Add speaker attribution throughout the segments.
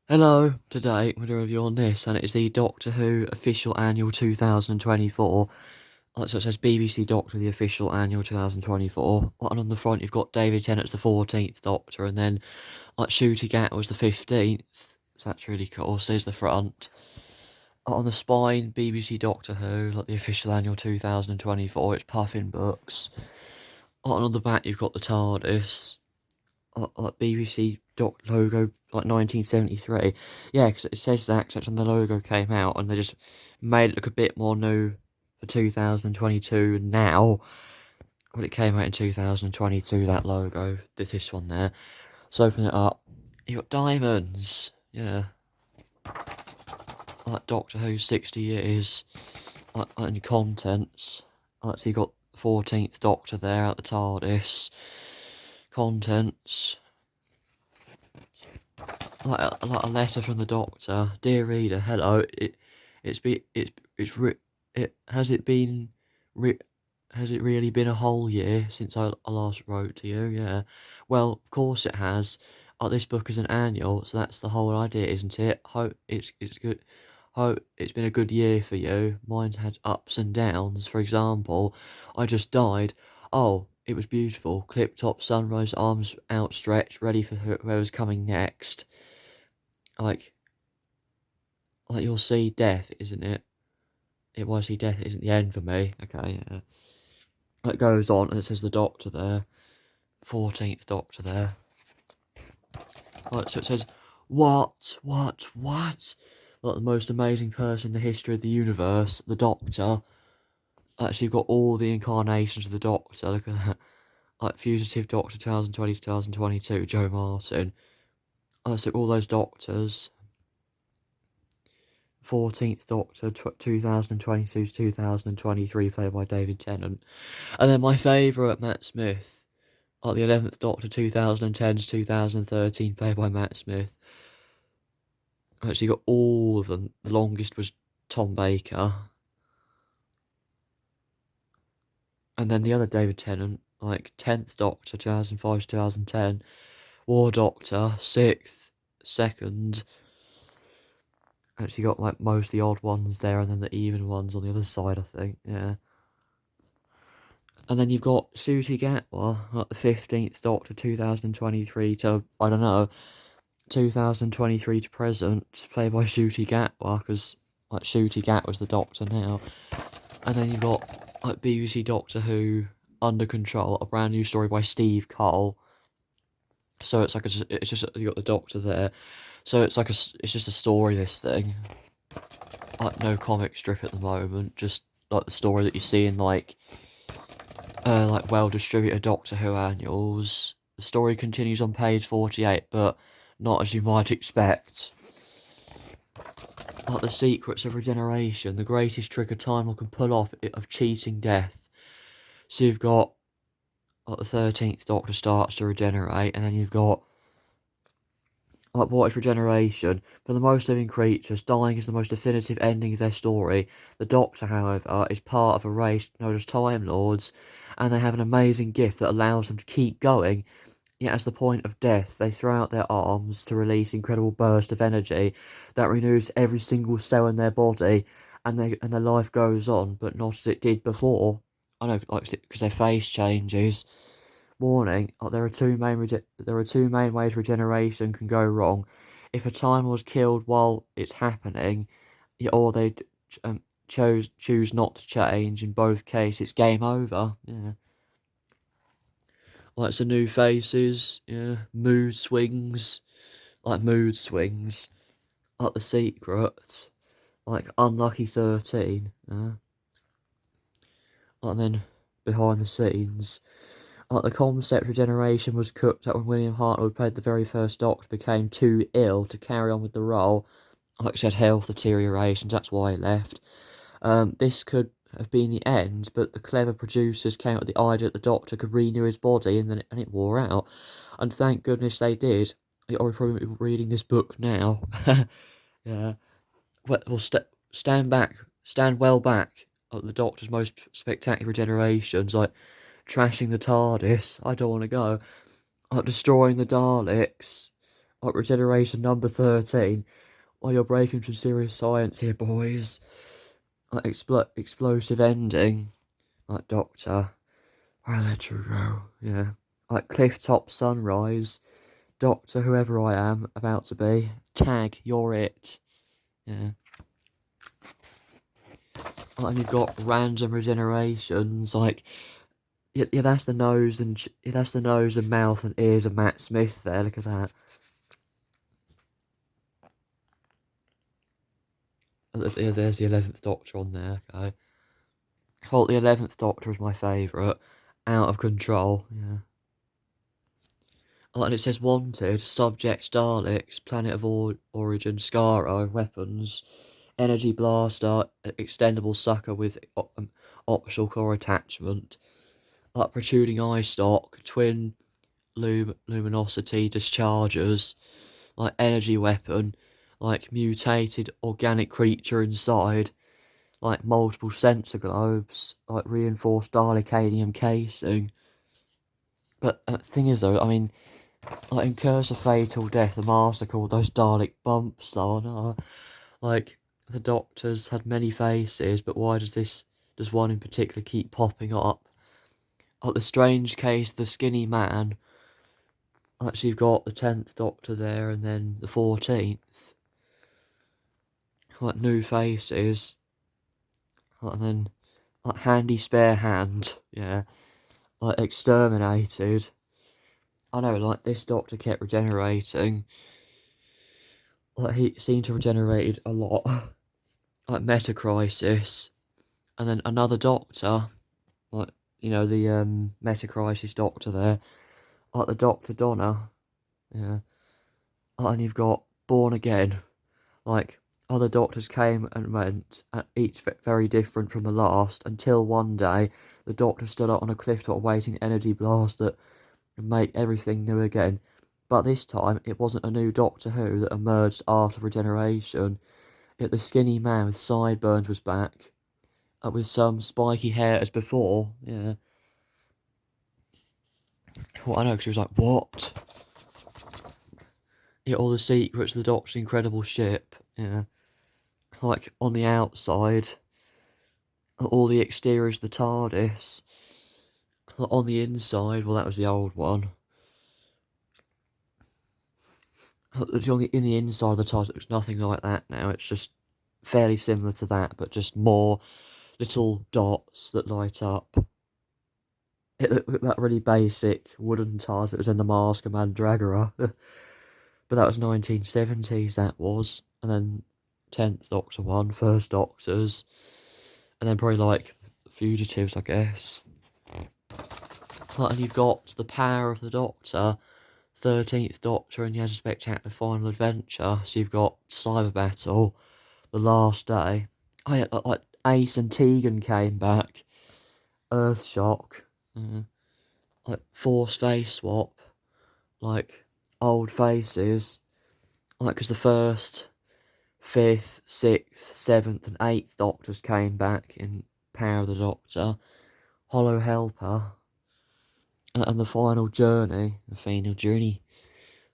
Speaker 1: Hello, today we're doing a review on this, and it is the Doctor Who official annual 2024. So it says BBC Doctor, the official annual 2024. And on the front, you've got David Tennant's the 14th Doctor, and then Ncuti Gat was the 15th. So that's really cool. So there's the front. On the spine, BBC Doctor Who, the official annual 2024. It's Puffin Books. On the back, you've got the TARDIS. BBC Doc logo, 1973. Yeah, because it says that, except when the logo came out, and they just made it look a bit more new for 2022 now. When it came out in 2022, that logo, this one there. So open it up. You got diamonds. Yeah. Doctor Who 60 years. And contents. So you got 14th Doctor there at the TARDIS. Contents. Like a letter from the Doctor. Dear reader, hello. Has it been has it really been a whole year since I last wrote to you? Yeah. Well, of course it has. This book is an annual, so that's the whole idea, isn't it? Hope it's good. Hope it's been a good year for you. Mine's had ups and downs. For example, I just died. Oh, it was beautiful. Clip top sunrise, arms outstretched, ready for whoever's coming next. Like you'll see death, isn't it? It will see death isn't the end for me. Okay, yeah. It goes on and it says the Doctor there. 14th Doctor there. So it says, what? Like the most amazing person in the history of the universe, the Doctor. Actually, you've got all the incarnations of the Doctor. Look at that. Fugitive Doctor 2020 to 2022, Joe Martin. So all those Doctors. 14th Doctor 2022 to 2023, played by David Tennant. And then my favourite, Matt Smith. The 11th Doctor 2010 to 2013, played by Matt Smith. Actually, got all of them. The longest was Tom Baker. And then the other David Tennant, 10th Doctor 2005 to 2010. War Doctor, 6th, 2nd. Actually got most of the odd ones there, and then the even ones on the other side, I think, yeah. And then you've got Ncuti Gatwa, the 15th Doctor 2023 to, I don't know, 2023 to present, played by Ncuti Gatwa, because Ncuti Gat was the Doctor now. And then you've got BBC Doctor Who Under Control, a brand new story by Steve Cole. So it's it's just you got the Doctor there. So it's it's just a story, this thing. No comic strip at the moment, just the story that you see in well distributed Doctor Who annuals. The story continues on page 48, but not as you might expect. The secrets of regeneration, the greatest trick a Time Lord can pull off of cheating death. So you've got the 13th Doctor starts to regenerate, and then you've got what is regeneration? For the most living creatures, dying is the most definitive ending of their story. The Doctor, however, is part of a race known as Time Lords, and they have an amazing gift that allows them to keep going. Yet at the point of death, they throw out their arms to release incredible burst of energy that renews every single cell in their body, and their life goes on, but not as it did before. I know, because their face changes. Warning: there are two main ways regeneration can go wrong. If a timer was killed while it's happening, or they choose not to change. In both cases, it's game over. Yeah. Some new faces. Yeah. Mood swings. Mood swings. The secrets. Unlucky 13. And then behind the scenes. The concept regeneration was cooked up when William Hartnell, who played the very first Doctor, became too ill to carry on with the role. He had health deteriorations, that's why he left. This could have been the end, but the clever producers came up with the idea that the Doctor could renew his body, and it wore out. And thank goodness they did. You're probably reading this book now. Yeah. Well, stand well back. The Doctor's most spectacular regenerations, trashing the TARDIS. I don't want to go. Destroying the Daleks. Like regeneration number 13. Oh, you're breaking some serious science here, boys. Like explosive ending. Like Doctor. I let you go. Yeah. Like cliff top sunrise. Doctor, whoever I am about to be. Tag, you're it. Yeah. And you've got random regenerations, like yeah, that's the nose and that's the nose and mouth and ears of Matt Smith there. Look at that. Yeah, there's the 11th Doctor on there. Okay. Well, the 11th Doctor is my favourite. Out of control. Yeah. And it says wanted, subject Daleks, planet of origin, Scaro, weapons, energy blaster, extendable sucker with optional core attachment, like protruding eye stalk, twin luminosity dischargers, like energy weapon, like mutated organic creature inside, like multiple sensor globes, like reinforced Dalekanium casing. But the thing is though, I mean, like in Curse of Fatal Death, the Master called those Dalek bumps though, no? Like, the Doctors had many faces, but why does one in particular keep popping up? Like the strange case of the skinny man. Actually, you've got the 10th Doctor there, and then the 14th. Like new faces. And then like handy spare hand. Yeah. Like exterminated. I know, like this Doctor kept regenerating. Like he seemed to regenerate a lot. Like Meta Crisis. And then another Doctor. Like, you know, the Meta Crisis Doctor there. Like the Doctor Donna. Yeah. And you've got Born Again. Like, other Doctors came and went, each very different from the last, until one day the Doctor stood up on a cliff top awaiting energy blast that would make everything new again. But this time, it wasn't a new Doctor Who that emerged after regeneration. The skinny man with sideburns was back, with some spiky hair as before. Yeah. Well, I know, because he was like, what? Yeah, all the secrets of the Doctor's incredible ship. Yeah. Like, on the outside, all the exteriors of the TARDIS. On the inside, well, that was the old one. In the inside of the TARDIS, it looks nothing like that now. It's just fairly similar to that, but just more little dots that light up. It looked like that really basic wooden TARDIS that was in the Mask of Mandragora. But that was 1970s, that was. And then 10th Doctor one, First Doctors. And then probably like Fugitives, I guess. And you've got the power of the Doctor, 13th Doctor, and he has a spectacular final adventure. So you've got Cyber Battle, The Last Day. Oh yeah, like Ace and Tegan came back. Earthshock. Like Force Face Swap. Like Old Faces. Like, because the 1st, 5th, 6th, 7th, and 8th Doctors came back in Power of the Doctor. Hollow Helper. And the final journey. The final journey.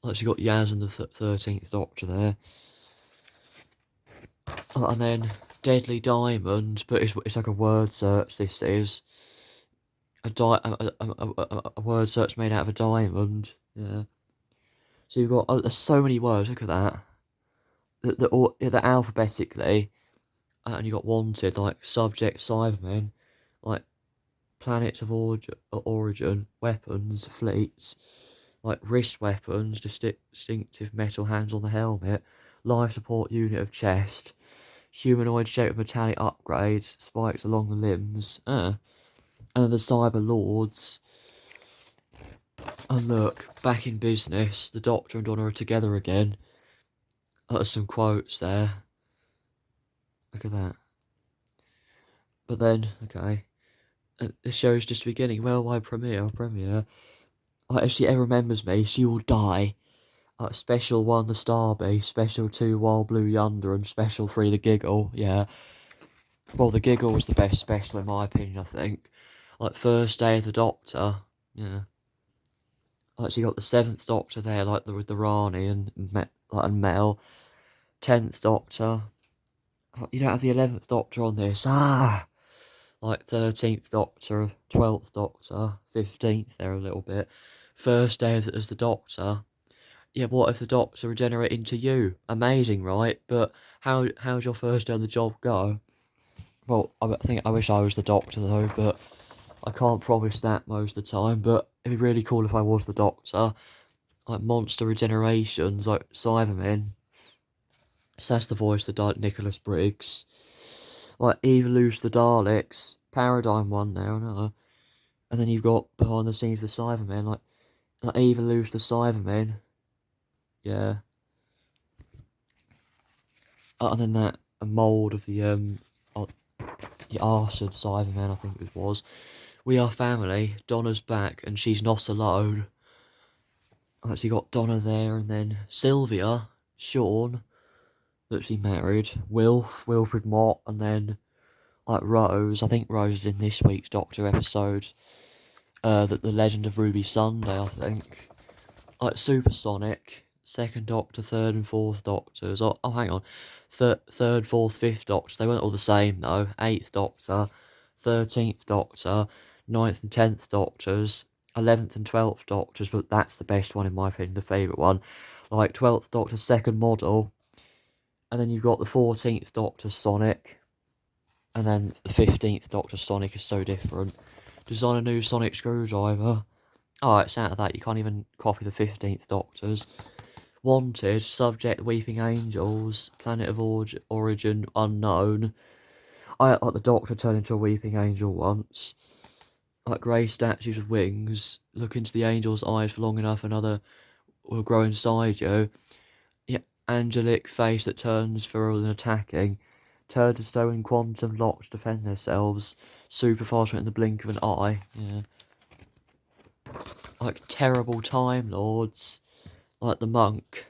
Speaker 1: Like, you got Yaz and the 13th Doctor there. And then Deadly Diamond, but it's like a word search, this is. A word search made out of a diamond. Yeah. So you've got, there's so many words, look at that. They're alphabetically. And you got wanted, like subject Cybermen, like planets of origin, weapons, fleets, like wrist weapons, distinctive metal hands on the helmet, life support unit of chest, humanoid shape of metallic upgrades, spikes along the limbs, and then the Cyber Lords. And look, back in business, the Doctor and Donna are together again. There's some quotes there. Look at that. But then, okay, the show's just beginning. Well, why premiere? Like, if she ever remembers me, she will die. Special 1, the Starbase, Special 2, Wild Blue Yonder, and Special 3, the Giggle, yeah. Well, the Giggle was the best special in my opinion, I think. Like, first day of the Doctor, yeah. Like, so you got the 7th Doctor there, like, with the Rani and Mel. 10th Doctor. Oh, you don't have the 11th Doctor on this. Like 13th Doctor, 12th Doctor, 15th there a little bit. First day as the Doctor. Yeah, what if the Doctor regenerate into you? Amazing, right? But how's your first day on the job go? Well, I wish I was the Doctor though, but I can't promise that most of the time. But it'd be really cool if I was the Doctor. Like monster regenerations, like Cybermen. So that's the voice that Nicholas Briggs. Like Evolution the Daleks, Paradigm one now, no. And then you've got behind the scenes the Cybermen, like Evolution the Cybermen. Yeah. And then that a mould of the Arson Cybermen, I think it was. We are family. Donna's back, and she's not alone. Actually got Donna there, and then Sylvia, Sean, that she married, Wilfred Mott, and then like Rose. I think Rose is in this week's Doctor episode. The Legend of Ruby Sunday, I think. Like Supersonic, 2nd Doctor, 3rd and 4th Doctors. Oh, hang on. 3rd, 4th, 5th Doctor. They weren't all the same though. 8th Doctor, 13th Doctor, 9th and 10th Doctors, 11th and 12th Doctors, but that's the best one in my opinion, the favourite one. Like 12th Doctor, 2nd model, and then you've got the 14th Doctor, Sonic, and then the 15th Doctor, Sonic is so different. Design a new sonic screwdriver. Oh, it's out of that. You can't even copy the 15th Doctors. Wanted, subject Weeping Angels, planet of origin unknown. I like the Doctor turned into a Weeping Angel once. Like grey statues with wings. Look into the angel's eyes for long enough, another will grow inside you. Yeah, angelic face that turns feral and attacking. Turn to stone in quantum locks defend themselves. Super fast in the blink of an eye. Yeah. Like terrible Time Lords. Like the Monk.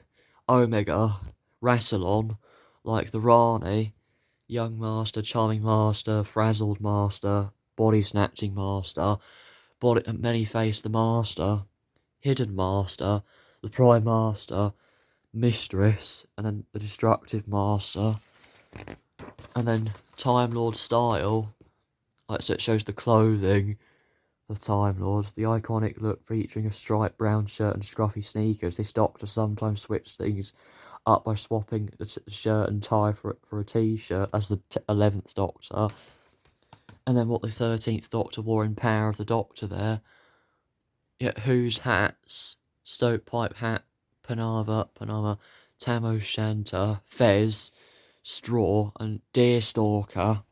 Speaker 1: Omega. Rassilon. Like the Rani. Young Master, Charming Master, Frazzled Master, Body Snatching Master, Many Face the Master, Hidden Master, the Prime Master, Mistress, and then the Destructive Master, and then Time Lord Style, like so it shows the clothing, the Time Lord, the iconic look featuring a striped brown shirt and scruffy sneakers. This Doctor sometimes switch things up by swapping the shirt and tie for a t-shirt as the 11th Doctor. And then what the 13th Doctor wore in Power of the Doctor there. Yeah, Who's hats, Stovepipe hat, Panama, Tam O'Shanter, Fez, Straw, and Deerstalker.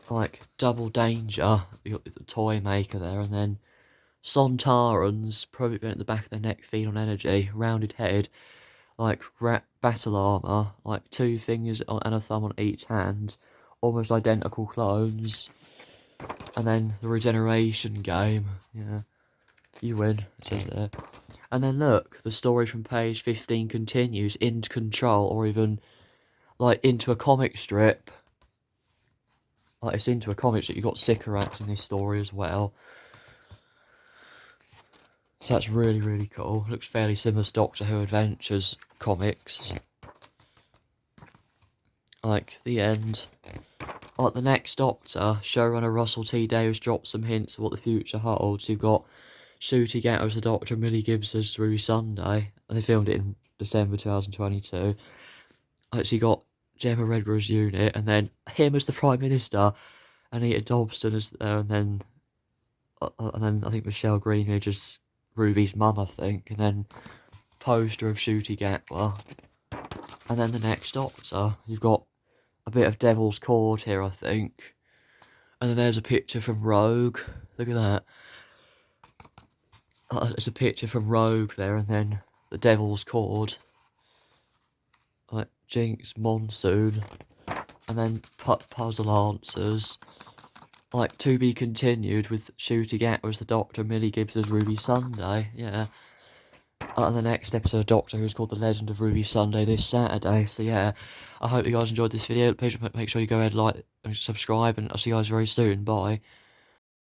Speaker 1: Like Double Danger, you got the toy maker there, and then Sontarans, probably been at the back of their neck, feed on energy, rounded head, like battle armour, like 2 fingers and a thumb on each hand, almost identical clones. And then the regeneration game, yeah, you win, it says there. And then look, the story from page 15 continues, into Control, or even, like, into a comic strip. Like, it's into a comic strip, you've got Sycorax in this story as well. So that's really, really cool. Looks fairly similar to Doctor Who Adventures comics. Like, the end. Like, the next Doctor, showrunner Russell T Davies drops some hints of what the future holds. You've got Ncuti Gatwa as the Doctor, Millie Gibbs as Ruby Sunday. They filmed it in December 2022. Actually got Gemma Redborough's unit, and then him as the Prime Minister, Anita Dobson as there, and then I think Michelle Greenridge as Ruby's mum, I think, and then poster of Ncuti Gatwa. And then the next Doctor, you've got a bit of Devil's Cord here, I think. And then there's a picture from Rogue. Look at that. There's a picture from Rogue there, and then the Devil's Cord. Like Jinx, Monsoon, and then puzzle answers. Like to be continued with Ncuti Gatwa as the Doctor, Millie Gibbs as Ruby Sunday. Yeah. And the next episode of Doctor Who is called The Legend of Ruby Sunday this Saturday. So yeah, I hope you guys enjoyed this video. Please make sure you go ahead, like, and subscribe, and I'll see you guys very soon. Bye.